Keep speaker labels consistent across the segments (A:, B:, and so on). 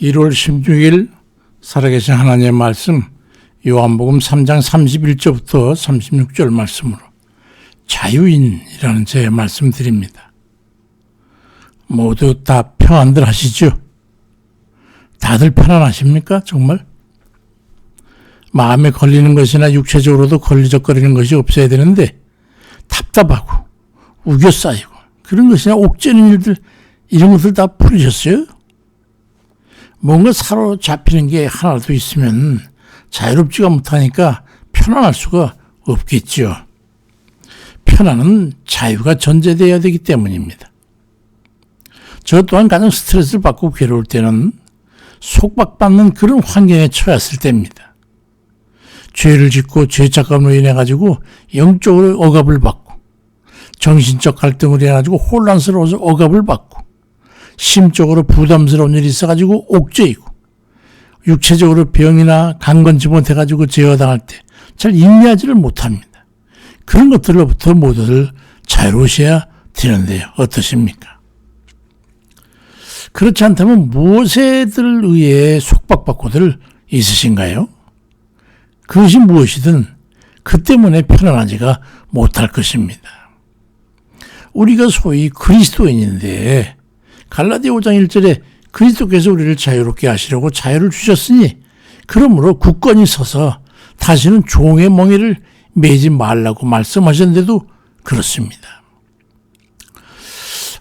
A: 1월 16일 살아계신 하나님의 말씀 요한복음 3장 31절부터 36절 말씀으로 자유인이라는 제 말씀 드립니다. 모두 다 평안들 하시죠? 다들 편안하십니까? 정말? 마음에 걸리는 것이나 육체적으로도 걸리적거리는 것이 없어야 되는데 답답하고 우겨싸이고 그런 것이나 옥죄는 일들 이런 것들 다 풀으셨어요? 뭔가 사로잡히는 게 하나라도 있으면 자유롭지가 못하니까 편안할 수가 없겠죠. 편안은 자유가 전제되어야 되기 때문입니다. 저 또한 가장 스트레스를 받고 괴로울 때는 속박받는 그런 환경에 처했을 때입니다. 죄를 짓고 죄책감으로 인해 가지고 영적으로 억압을 받고 정신적 갈등으로 인해 가지고 혼란스러워서 억압을 받고 심적으로 부담스러운 일이 있어가지고 옥죄이고 육체적으로 병이나 강건지 못해가지고 제어당할 때 잘 인내하지를 못합니다. 그런 것들로부터 모두들 자유로우셔야 되는데요. 어떠십니까? 그렇지 않다면 무엇에들 의해 속박받고들 있으신가요? 그것이 무엇이든 그 때문에 편안하지가 못할 것입니다. 우리가 소위 그리스도인인데 갈라디아 5장 1절에 그리스도께서 우리를 자유롭게 하시려고 자유를 주셨으니 그러므로 굳건히 서서 다시는 종의 멍에를 매지 말라고 말씀하셨는데도 그렇습니다.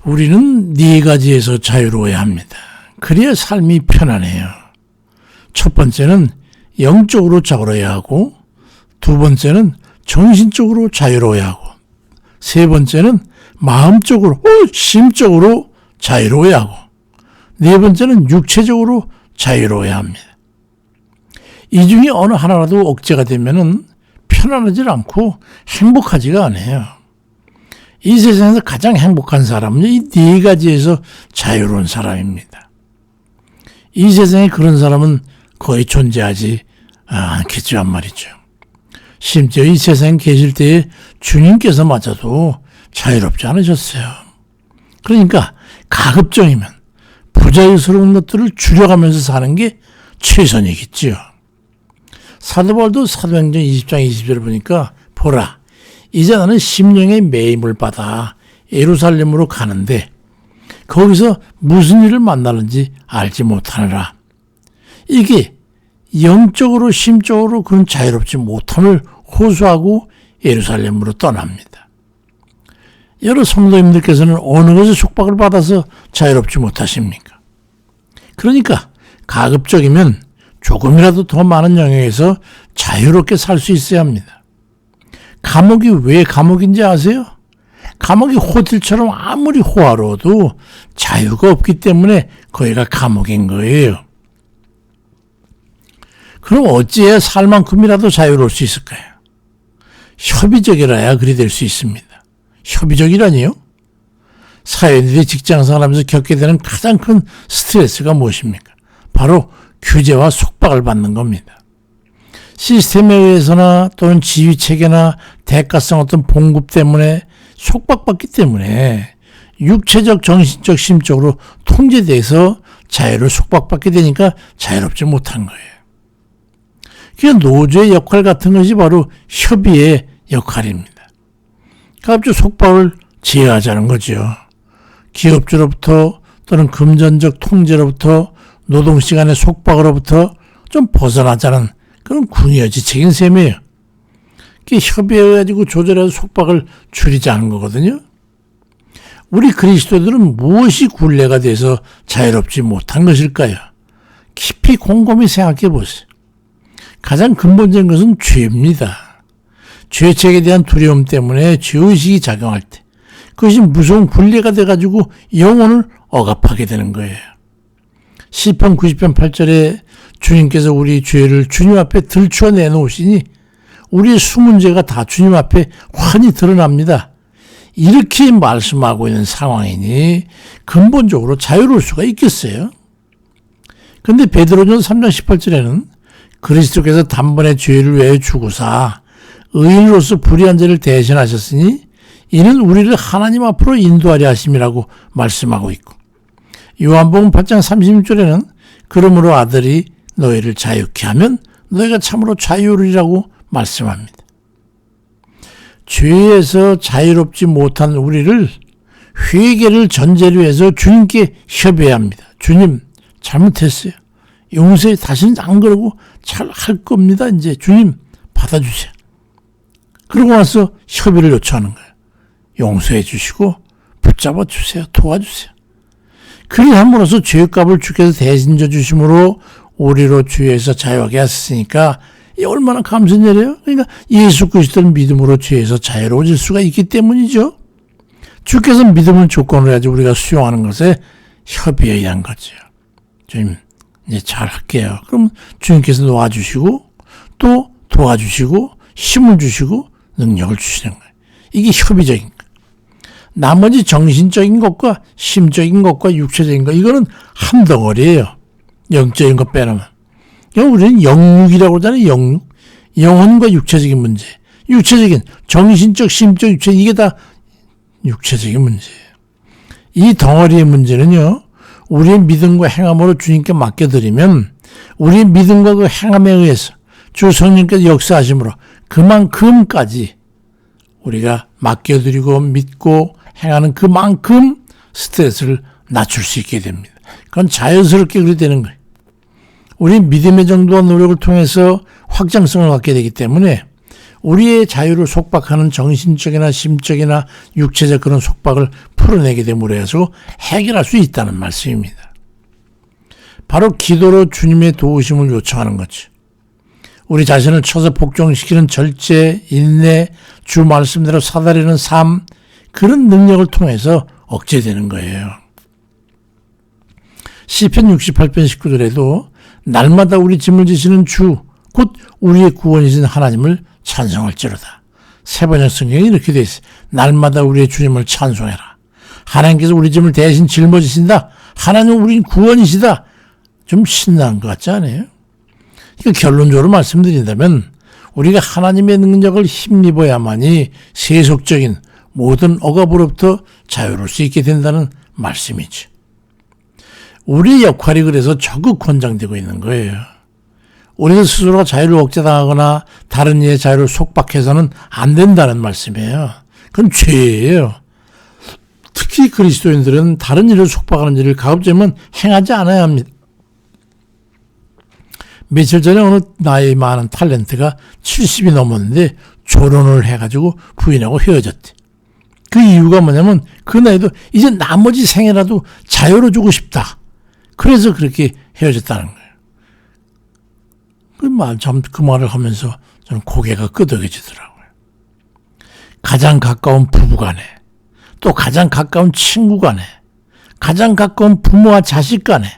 A: 우리는 네 가지에서 자유로워야 합니다. 그래야 삶이 편안해요. 첫 번째는 영적으로 자유로워야 하고 두 번째는 정신적으로 자유로워야 하고 세 번째는 마음적으로 심적으로 자유로워야 하고 네 번째는 육체적으로 자유로워야 합니다. 이 중에 어느 하나라도 억제가 되면은 편안하지 않고 행복하지가 않아요. 이 세상에서 가장 행복한 사람은 이 네 가지에서 자유로운 사람입니다. 이 세상에 그런 사람은 거의 존재하지 않겠죠, 말이죠. 심지어 이 세상에 계실 때에 주님께서마저도 자유롭지 않으셨어요. 그러니까 가급적이면 부자유스러운 것들을 줄여가면서 사는 게 최선이겠지요. 사도 바울도 사도행전 20장 20절을 보니까 보라, 이제 나는 심령의 매임을 받아 예루살렘으로 가는데 거기서 무슨 일을 만나는지 알지 못하느라. 이게 영적으로 심적으로 그런 자유롭지 못함을 호소하고 예루살렘으로 떠납니다. 여러 성도님들께서는 어느 것에 속박을 받아서 자유롭지 못하십니까? 그러니까 가급적이면 조금이라도 더 많은 영역에서 자유롭게 살 수 있어야 합니다. 감옥이 왜 감옥인지 아세요? 감옥이 호텔처럼 아무리 호화로워도 자유가 없기 때문에 거기가 감옥인 거예요. 그럼 어찌해야 살 만큼이라도 자유로울 수 있을까요? 협의적이라야 그리 될 수 있습니다. 협의적이라니요? 사회인들이 직장생활하면서 겪게 되는 가장 큰 스트레스가 무엇입니까? 바로 규제와 속박을 받는 겁니다. 시스템에 의해서나 또는 지휘체계나 대가성 어떤 봉급 때문에 속박받기 때문에 육체적, 정신적, 심적으로 통제돼서 자유를 속박받게 되니까 자유롭지 못한 거예요. 그게 노조의 역할 같은 것이 바로 협의의 역할입니다. 가급적 속박을 제어하자는 거죠. 기업주로부터 또는 금전적 통제로부터 노동시간의 속박으로부터 좀 벗어나자는 그런 궁여지책인 셈이에요. 그게 협의해가지고 조절해서 속박을 줄이자는 거거든요. 우리 그리스도들은 무엇이 굴레가 돼서 자유롭지 못한 것일까요? 깊이 곰곰이 생각해 보세요. 가장 근본적인 것은 죄입니다. 죄책에 대한 두려움 때문에 죄의식이 작용할 때 그것이 무서운 굴레가 돼가지고 영혼을 억압하게 되는 거예요. 시편 90편 8절에 주님께서 우리 죄를 주님 앞에 들추어 내놓으시니 우리의 숨은 죄가 다 주님 앞에 환히 드러납니다. 이렇게 말씀하고 있는 상황이니 근본적으로 자유로울 수가 있겠어요? 근데 베드로전 3장 18절에는 그리스도께서 단번에 죄를 위하여 죽으사 의인으로서 불의한 죄를 대신하셨으니 이는 우리를 하나님 앞으로 인도하려 하심이라고 말씀하고 있고 요한복음 8장 36절에는 그러므로 아들이 너희를 자유케 하면 너희가 참으로 자유리라고 말씀합니다. 죄에서 자유롭지 못한 우리를 회개를 전제로 해서 주님께 협의해야 합니다. 주님, 잘못했어요. 용서해. 다시는 안 그러고 잘 할 겁니다. 이제 주님 받아주세요. 그러고 나서 협의를 요청하는 거예요. 용서해 주시고 붙잡아 주세요. 도와주세요. 그리 함으로써 죄값을 주께서 대신 져주심으로 우리로 죄에서 자유하게 하셨으니까 이 얼마나 감사한 일이에요. 그러니까 예수 그리스도를 믿음으로 죄에서 자유로워질 수가 있기 때문이죠. 주께서 믿음을 조건으로 해야지 우리가 수용하는 것에 협의해야 한 거죠. 주님 이제 잘 할게요. 그럼 주님께서 놓아주시고 또 도와주시고 힘을 주시고 능력을 주시는 거예요. 이게 협의적인 거예요. 나머지 정신적인 것과 심적인 것과 육체적인 것 이거는 한 덩어리예요. 영적인 것 빼놓으면. 우리는 영육이라고 그러잖아요. 영육. 영혼과 육체적인 문제. 육체적인 정신적 심적 육체 이게 다 육체적인 문제예요. 이 덩어리의 문제는요. 우리의 믿음과 행함으로 주님께 맡겨드리면 우리의 믿음과 그 행함에 의해서 주 성령께서 역사하심으로 그만큼까지 우리가 맡겨드리고 믿고 행하는 그만큼 스트레스를 낮출 수 있게 됩니다. 그건 자연스럽게 그렇게 되는 거예요. 우리 믿음의 정도와 노력을 통해서 확장성을 갖게 되기 때문에 우리의 자유를 속박하는 정신적이나 심적이나 육체적 그런 속박을 풀어내게 됨으로 해서 해결할 수 있다는 말씀입니다. 바로 기도로 주님의 도우심을 요청하는 거죠. 우리 자신을 쳐서 복종시키는 절제, 인내, 주 말씀대로 사다리는 삶, 그런 능력을 통해서 억제되는 거예요. 시편 68편 19절에도 날마다 우리 짐을 지시는 주, 곧 우리의 구원이신 하나님을 찬송할지로다. 세번역 성경에 이렇게 되어 있어요. 날마다 우리의 주님을 찬송해라. 하나님께서 우리 짐을 대신 짊어지신다. 하나님은 우린 구원이시다. 좀 신나는 것 같지 않아요? 그러니까 결론적으로 말씀드린다면 우리가 하나님의 능력을 힘입어야만이 세속적인 모든 억압으로부터 자유로울 수 있게 된다는 말씀이죠. 우리의 역할이 그래서 적극 권장되고 있는 거예요. 우리가 스스로가 자유를 억제당하거나 다른 이의 자유를 속박해서는 안 된다는 말씀이에요. 그건 죄예요. 특히 그리스도인들은 다른 일을 속박하는 일을 가급적이면 행하지 않아야 합니다. 며칠 전에 어느 나이 많은 탤런트가 70이 넘었는데 결혼을 해가지고 부인하고 헤어졌대. 그 이유가 뭐냐면 그 나이도 이제 나머지 생애라도 자유로 주고 싶다. 그래서 그렇게 헤어졌다는 거예요. 그 말을 하면서 저는 고개가 끄덕여지더라고요. 가장 가까운 부부 간에, 또 가장 가까운 친구 간에, 가장 가까운 부모와 자식 간에,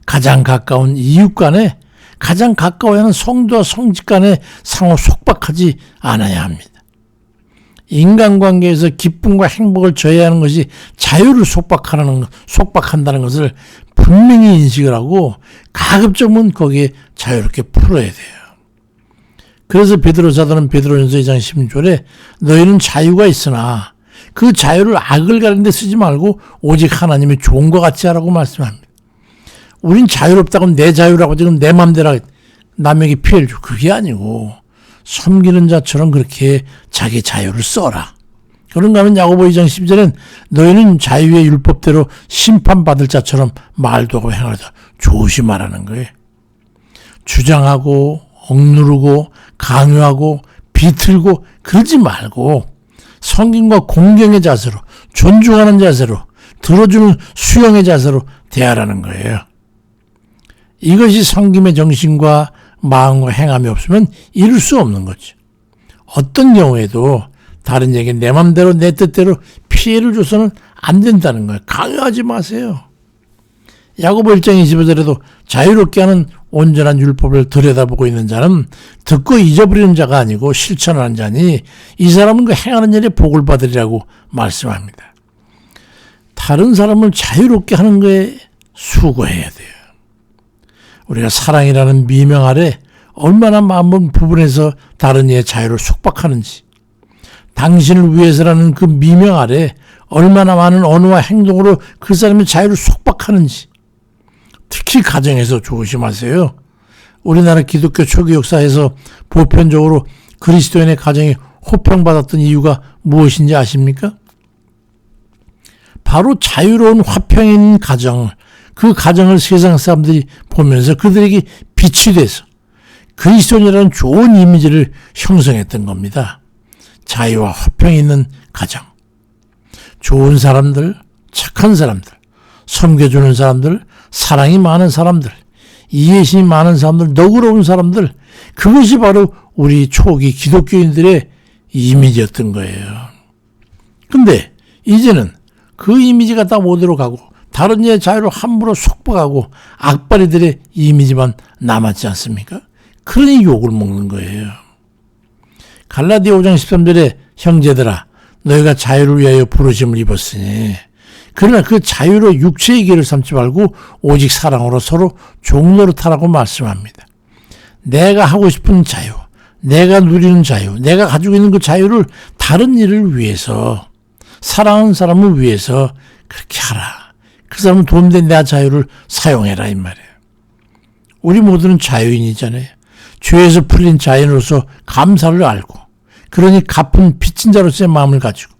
A: 가장 가까운 이웃 간에, 가장 가까워야 하는 성도와 성직 간에 상호 속박하지 않아야 합니다. 인간관계에서 기쁨과 행복을 줘야 하는 것이 자유를 속박한다는 것을 분명히 인식을 하고 가급적이면 거기에 자유롭게 풀어야 돼요. 그래서 베드로 사도는 베드로전서 2장 16절에 너희는 자유가 있으나 그 자유를 악을 가리는 데 쓰지 말고 오직 하나님의 좋은 것 같이 하라고 말씀합니다. 우린 자유롭다고 내 자유라고 지금 내 맘대로 남에게 피해를 줘. 그게 아니고 섬기는 자처럼 그렇게 자기 자유를 써라. 그런가 하면 야고보 2장 12절엔 너희는 자유의 율법대로 심판받을 자처럼 말도 하고 행하다. 조심하라는 거예요. 주장하고 억누르고 강요하고 비틀고 그러지 말고 성김과 공경의 자세로 존중하는 자세로 들어주는 수용의 자세로 대하라는 거예요. 이것이 성김의 정신과 마음과 행함이 없으면 이룰 수 없는 거죠. 어떤 경우에도 다른 이에게 내 맘대로 내 뜻대로 피해를 줘서는 안 된다는 거예요. 강요하지 마세요. 야고보 1장 25절에도 자유롭게 하는 온전한 율법을 들여다보고 있는 자는 듣고 잊어버리는 자가 아니고 실천하는 자니 이 사람은 그 행하는 일에 복을 받으리라고 말씀합니다. 다른 사람을 자유롭게 하는 거에 수고해야 돼요. 우리가 사랑이라는 미명 아래 얼마나 많은 부분에서 다른 이의 자유를 속박하는지, 당신을 위해서라는 그 미명 아래 얼마나 많은 언어와 행동으로 그 사람의 자유를 속박하는지, 특히 가정에서 조심하세요. 우리나라 기독교 초기 역사에서 보편적으로 그리스도인의 가정이 호평받았던 이유가 무엇인지 아십니까? 바로 자유로운 화평 있는 가정, 그 가정을 세상 사람들이 보면서 그들에게 빛이 돼서 그리스도인이라는 좋은 이미지를 형성했던 겁니다. 자유와 화평이 있는 가정, 좋은 사람들, 착한 사람들, 섬겨주는 사람들, 사랑이 많은 사람들, 이해심이 많은 사람들, 너그러운 사람들, 그것이 바로 우리 초기 기독교인들의 이미지였던 거예요. 근데 이제는 그 이미지가 다 못으로 가고 다른 이의 자유를 함부로 속박하고 악바리들의 이미지만 남았지 않습니까? 그러니 욕을 먹는 거예요. 갈라디아 5장 13절에 형제들아 너희가 자유를 위하여 부르심을 입었으니 그러나 그 자유로 육체의 길을 삼지 말고 오직 사랑으로 서로 종노릇하라고 말씀합니다. 내가 하고 싶은 자유, 내가 누리는 자유, 내가 가지고 있는 그 자유를 다른 일을 위해서, 사랑하는 사람을 위해서 그렇게 하라. 그 사람은 도움된 내 자유를 사용해라 이 말이에요. 우리 모두는 자유인이잖아요. 죄에서 풀린 자유인으로서 감사를 알고 그러니 갚은 빚진 자로서의 마음을 가지고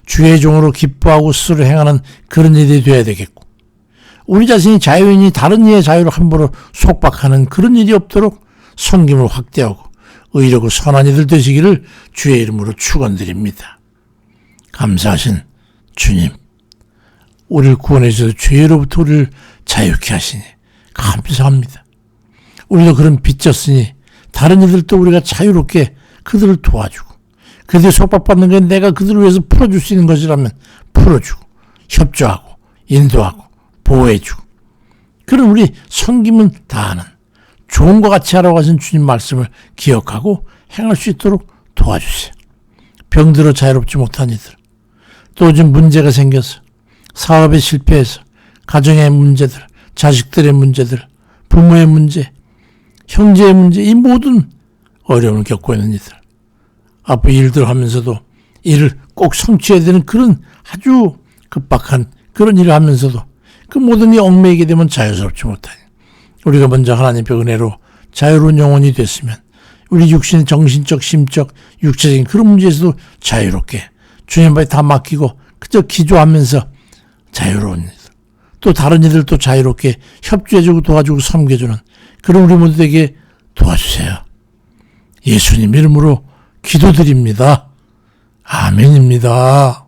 A: 주의 종으로 기뻐하고 스스로 행하는 그런 일이 되어야 되겠고 우리 자신이 자유인이 다른 이의 자유를 함부로 속박하는 그런 일이 없도록 섬김을 확대하고 의롭고 선한 이들 되시기를 주의 이름으로 축원드립니다. 감사하신 주님, 우리를 구원해 주셔서 죄로부터 우리를 자유케 하시니 감사합니다. 우리도 그런 빚졌으니 다른 이들도 우리가 자유롭게 그들을 도와주고 그들이 속박받는 게 내가 그들을 위해서 풀어줄 수 있는 것이라면 풀어주고 협조하고 인도하고 보호해주고 그런 우리 섬김은 다하는 좋은 것 같이 하라고 하신 주님 말씀을 기억하고 행할 수 있도록 도와주세요. 병들어 자유롭지 못한 이들, 또 요즘 문제가 생겨서 사업에 실패해서 가정의 문제들, 자식들의 문제들, 부모의 문제, 형제의 문제, 이 모든 어려움을 겪고 있는 이들, 앞으로 일들 하면서도 일을 꼭 성취해야 되는 그런 아주 급박한 그런 일을 하면서도 그 모든 게 얽매이게 되면 자유스럽지 못하니 우리가 먼저 하나님의 은혜로 자유로운 영혼이 됐으면 우리 육신, 정신적, 심적, 육체적인 그런 문제에서도 자유롭게 주님 앞에 다 맡기고 그저 기도하면서 자유로운 이들, 또 다른 이들도 자유롭게 협조해주고 도와주고 섬겨주는 그런 우리 모두에게 도와주세요. 예수님 이름으로 기도드립니다. 아멘입니다.